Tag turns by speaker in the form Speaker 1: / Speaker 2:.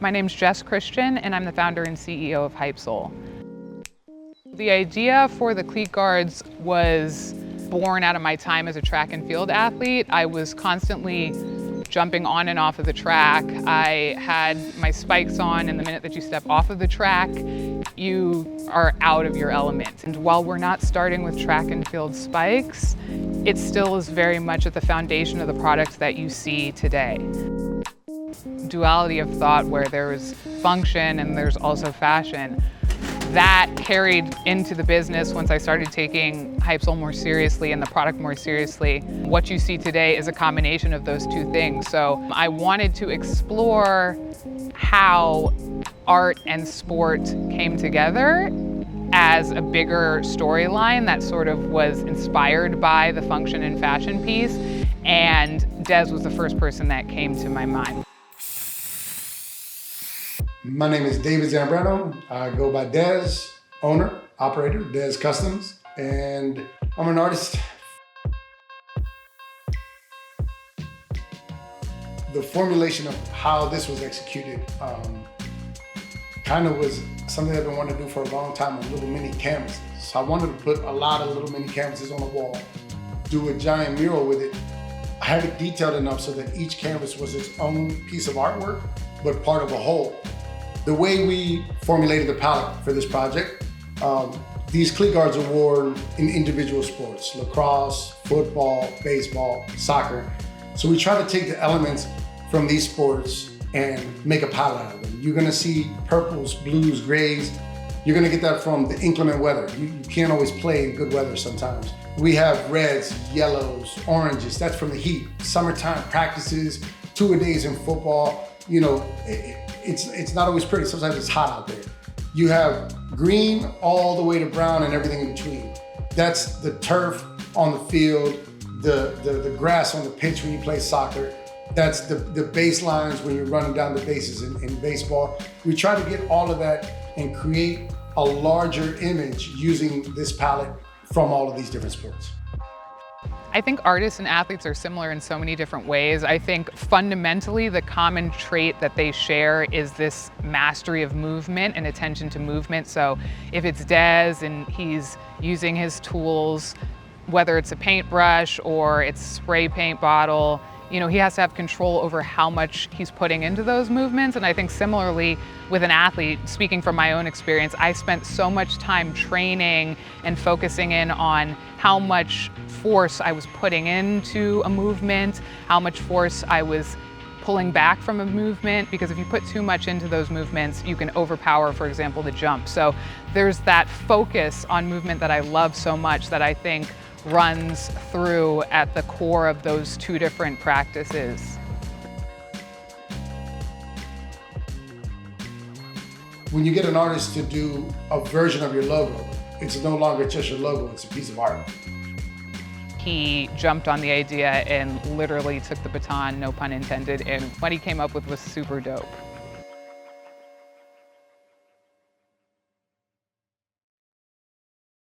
Speaker 1: My name's Jess Christian, and I'm the founder and CEO of Hypsole. The idea for the cleat guards was born out of my time as a track and field athlete. I was constantly jumping on and off of the track. I had my spikes on, and the minute that you step off of the track, you are out of your element. And while we're not starting with track and field spikes, it still is very much at the foundation of the products that you see today. Duality of thought where there's function and there's also fashion. That carried into the business once I started taking Hypsole more seriously and the product more seriously. What you see today is a combination of those two things. So I wanted to explore how art and sport came together as a bigger storyline that sort of was inspired by the function and fashion piece. And Dez was the first person that came to my mind.
Speaker 2: My name is David Zambrano. I go by Dez, owner, operator, Dez Customz, and I'm an artist. The formulation of how this was executed kind of was something I've been wanting to do for a long time on little mini canvases. So I wanted to put a lot of little mini canvases on the wall, do a giant mural with it. I had it detailed enough so that each canvas was its own piece of artwork, but part of a whole. The way we formulated the palette for this project, these cleat guards are worn in individual sports, lacrosse, football, baseball, soccer. So we try to take the elements from these sports and make a palette out of them. You're gonna see purples, blues, grays. You're gonna get that from the inclement weather. You can't always play in good weather sometimes. We have reds, yellows, oranges, that's from the heat. Summertime practices, 2-a-days in football. You know, it's not always pretty, sometimes it's hot out there. You have green all the way to brown and everything in between. That's the turf on the field, the grass on the pitch when you play soccer. That's the baselines when you're running down the bases in baseball. We try to get all of that and create a larger image using this palette from all of these different sports.
Speaker 1: I think artists and athletes are similar in so many different ways. I think fundamentally the common trait that they share is this mastery of movement and attention to movement. So if it's Dez and he's using his tools, whether it's a paintbrush or it's a spray paint bottle, you know, he has to have control over how much he's putting into those movements. And I think similarly with an athlete, speaking from my own experience, I spent so much time training and focusing in on how much force I was putting into a movement, how much force I was pulling back from a movement, because if you put too much into those movements, you can overpower, for example, the jump. So there's that focus on movement that I love so much that I think runs through at the core of those two different practices.
Speaker 2: When you get an artist to do a version of your logo, it's no longer just your logo, it's a piece of art.
Speaker 1: He jumped on the idea and literally took the baton, no pun intended, and what he came up with was super dope.